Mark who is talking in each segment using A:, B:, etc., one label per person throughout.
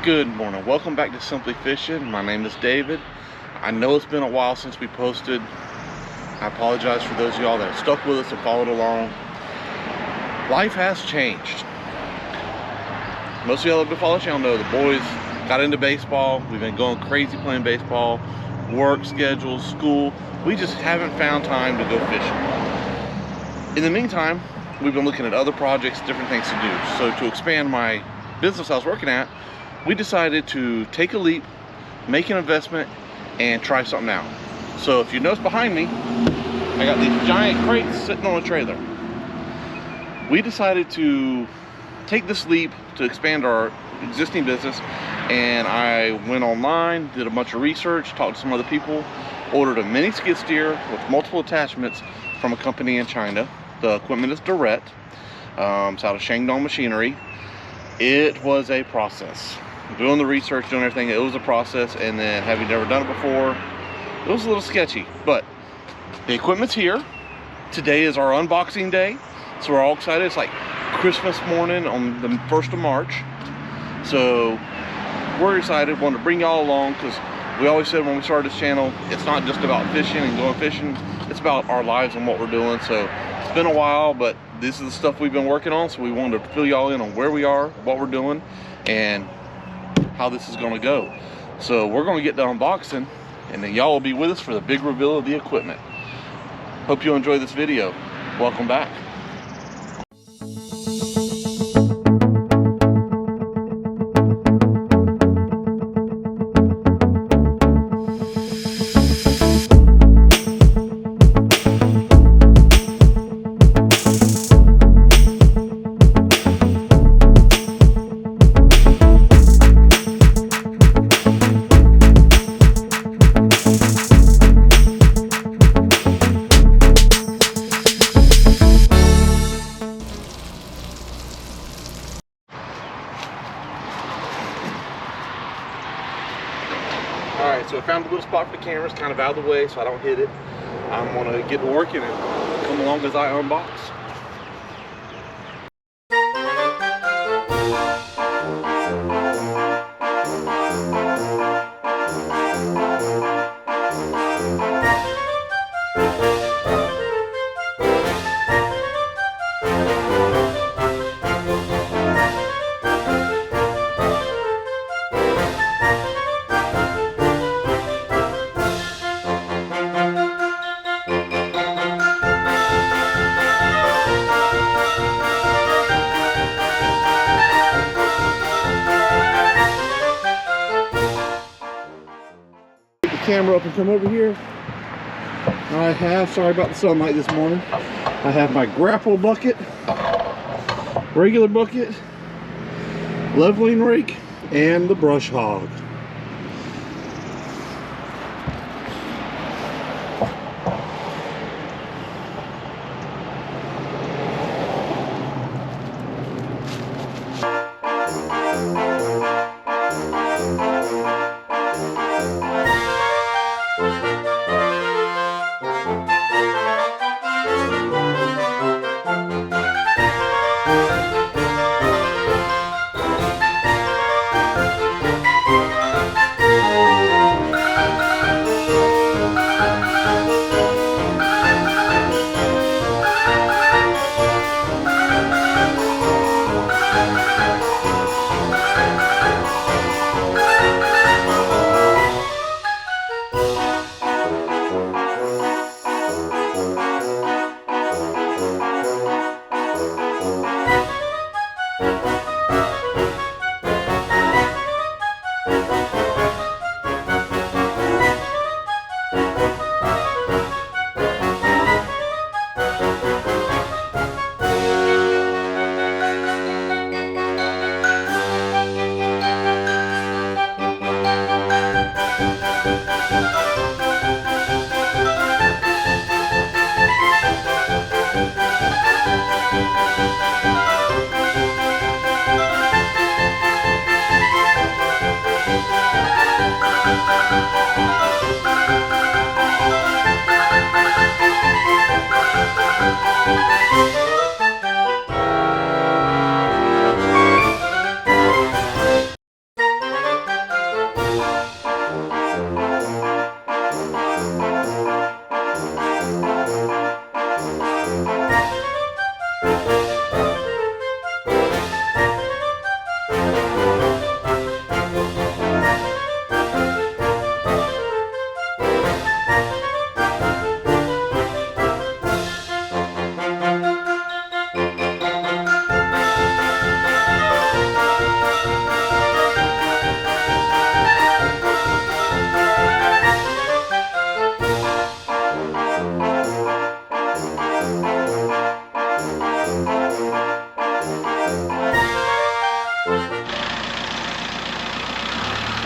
A: Good morning. Welcome back to Simply Fishing. My name is David. I know it's been a while since we posted. I apologize for those of y'all that have stuck with us and followed along. Life has changed. Most of y'all that have been following, y'all know the boys got into baseball. We've been going crazy playing baseball, work schedules, school. We just haven't found time to go fishing. In the meantime, we've been looking at other projects, different things to do. So to expand my business I was working at, we decided to take a leap, make an investment, and try something out. So if you notice behind me, I got these giant crates sitting on a trailer. We decided to take this leap to expand our existing business, and I went online, did a bunch of research, talked to some other people, ordered a mini skid steer with multiple attachments from a company in China. The equipment is Duret. It's out of Shandong Machinery. It was a process. Doing the research, doing everything, it was a process, and then having never done it before, it was a little sketchy. But the equipment's here. Today is our unboxing day, so we're all excited. It's like Christmas morning on the 1st of March. So we're excited, wanted to bring y'all along, because we always said when we started this channel, it's not just about fishing and going fishing, it's about our lives and what we're doing. So it's been a while, but this is the stuff we've been working on, so we wanted to fill y'all in on where we are, what we're doing, and how this is going to go. So we're going to get the unboxing, and then y'all will be with us for the big reveal of the equipment. Hope you enjoy this video. Welcome back. Alright, so I found a little spot for the cameras, kind of out of the way so I don't hit it. I'm going to get to working and come along as I unbox. Camera up and come over here. I have, sorry about the sunlight this morning, I have my grapple bucket, regular bucket, leveling rake, and the brush hog.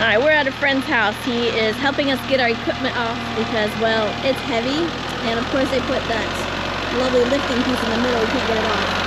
B: Alright, we're at a friend's house. He is helping us get our equipment off because, well, it's heavy. And of course they put that lovely lifting piece in the middle. We can't get it off.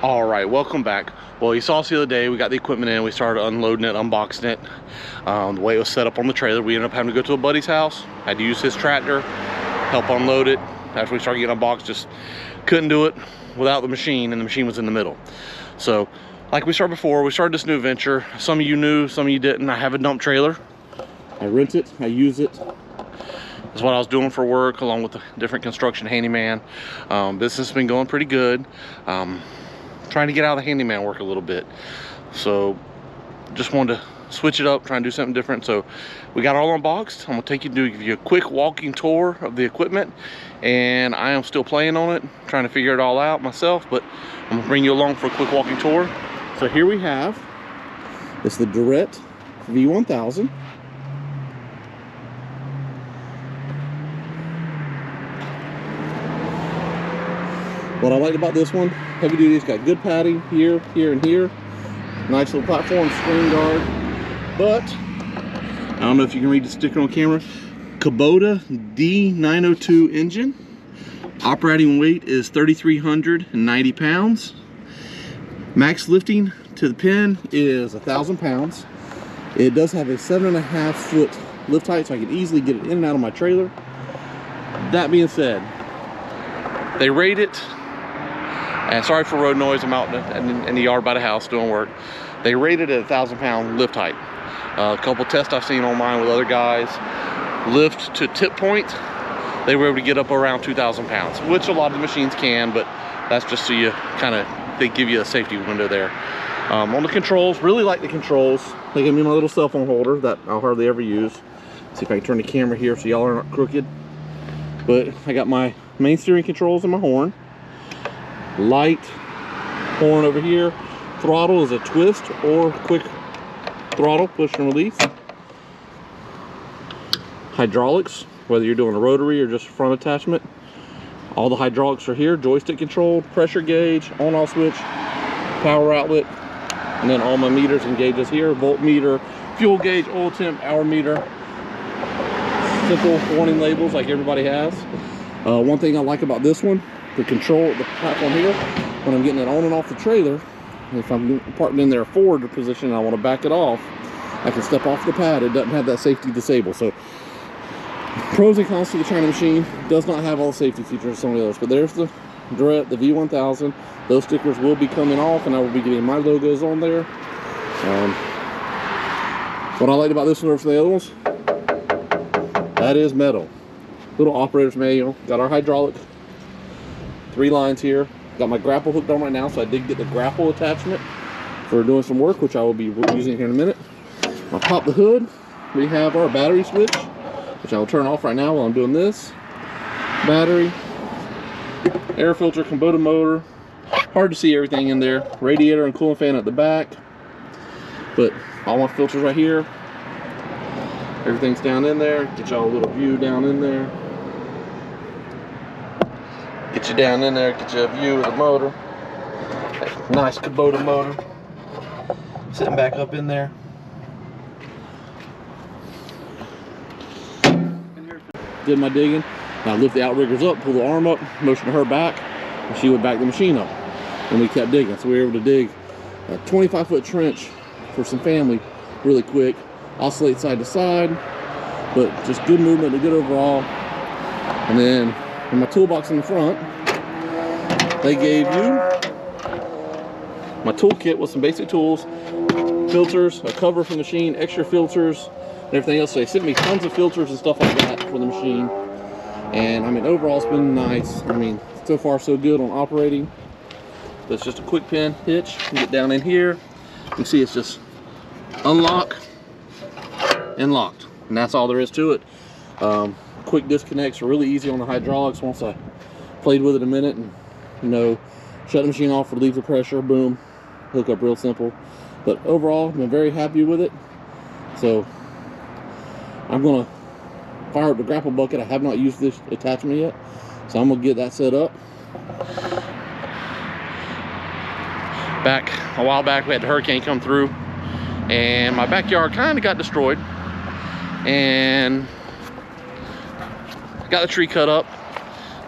A: All right, welcome back. Well, you saw us the other day. We got the equipment in. We started unloading it, unboxing it. The way it was set up on the trailer, we ended up having to go to a buddy's house. Had to use his tractor, help unload it. After we started getting unboxed, just couldn't do it without the machine, and the machine was in the middle. So, like we started before, we started this new venture. Some of you knew, some of you didn't. I have a dump trailer. I rent it, I use it. That's what I was doing for work, along with a different construction handyman. Business has been going pretty good. Trying to get out of the handyman work a little bit, so just wanted to switch it up, try and do something different. So we got all unboxed. I'm gonna take you to give you a quick walking tour of the equipment, and I am still playing on it, trying to figure it all out myself, but I'm gonna bring you along for a quick walking tour. So here we have, it's the Durette V1000. What I like about this one, heavy duty, it's got good padding here, here, and here. Nice little platform, screen guard. But, I don't know if you can read the sticker on camera. Kubota D902 engine. Operating weight is 3,390 pounds. Max lifting to the pin is 1,000 pounds. It does have a 7.5 foot lift height, so I can easily get it in and out of my trailer. That being said, they rate it. And sorry for road noise, I'm out in the yard by the house doing work. They rated it at 1,000 pound lift height. A couple tests I've seen online with other guys, lift to tip point, they were able to get up around 2,000 pounds, which a lot of the machines can, but that's just so you kind of, they give you a safety window there. On the controls, really like the controls. They give me my little cell phone holder that I'll hardly ever use. See if I can turn the camera here so y'all aren't crooked. But I got my main steering controls and my horn. Light, horn over here. Throttle is a twist or quick throttle, push and release. Hydraulics, whether you're doing a rotary or just front attachment, all the hydraulics are here. Joystick control, pressure gauge, on-off switch, power outlet, and then all my meters and gauges here. Voltmeter, fuel gauge, oil temp, hour meter. simple warning labels like everybody has. One thing I like about this one, the control, the platform here, when I'm getting it on and off the trailer, if I'm parked in their forward position and I want to back it off, I can step off the pad. It doesn't have that safety disable. So pros and cons to the China machine. Does not have all the safety features of some of the others, but there's the Duret, the V1000. Those stickers will be coming off and I will be getting my logos on there. What I liked about this one over the other ones, that is metal. Little operator's manual. Got our hydraulic, 3 lines here. Got my grapple hooked on right now, so I did get the grapple attachment for doing some work, which I will be using here in a minute. I'll pop the hood. We have our battery switch, which I will turn off right now while I'm doing this. Battery, air filter, Kubota motor. Hard to see everything in there. Radiator and cooling fan at the back. But all my filters right here. Everything's down in there. Get y'all a little view down in there. Get you down in there, get you a view of the motor. Nice Kubota motor. Sitting back up in there. Did my digging. Now lift the outriggers up, pull the arm up, motion her back, and she would back the machine up. And we kept digging. So we were able to dig a 25-foot trench for some family really quick. Oscillate side to side, but just good movement and good overall. And then in my toolbox in the front, they gave you my toolkit with some basic tools, filters, a cover for the machine, extra filters, and everything else. So they sent me tons of filters and stuff like that for the machine. And I mean, overall it's been nice. I mean, so far so good on operating. That's just a quick pin hitch. You get down in here, you can see it's just unlock and locked, and that's all there is to it. Quick disconnects are really easy on the hydraulics. Once I played with it a minute and, you know, shut the machine off, relieve the pressure, boom, hook up real simple. But overall, I've been very happy with it. So I'm gonna fire up the grapple bucket. I have not used this attachment yet, so I'm gonna get that set up. A while back we had the hurricane come through and my backyard kind of got destroyed, and got the tree cut up,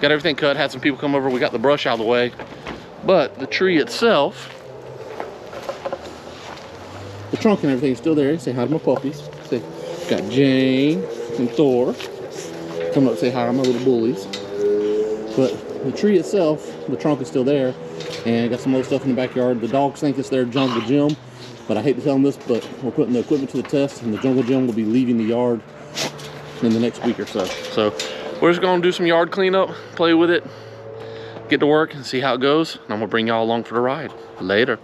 A: got everything cut, had some people come over, we got the brush out of the way, but the tree itself, the trunk and everything is still there. Say hi to my puppies. Say, got Jane and Thor come up, say hi to my little bullies. But the tree itself, the trunk is still there, and got some other stuff in the backyard. The dogs think it's their jungle gym, but I hate to tell them this, but we're putting the equipment to the test, and the jungle gym will be leaving the yard in the next week or so. So we're just gonna do some yard cleanup, play with it, get to work and see how it goes, and I'm gonna bring y'all along for the ride. Later.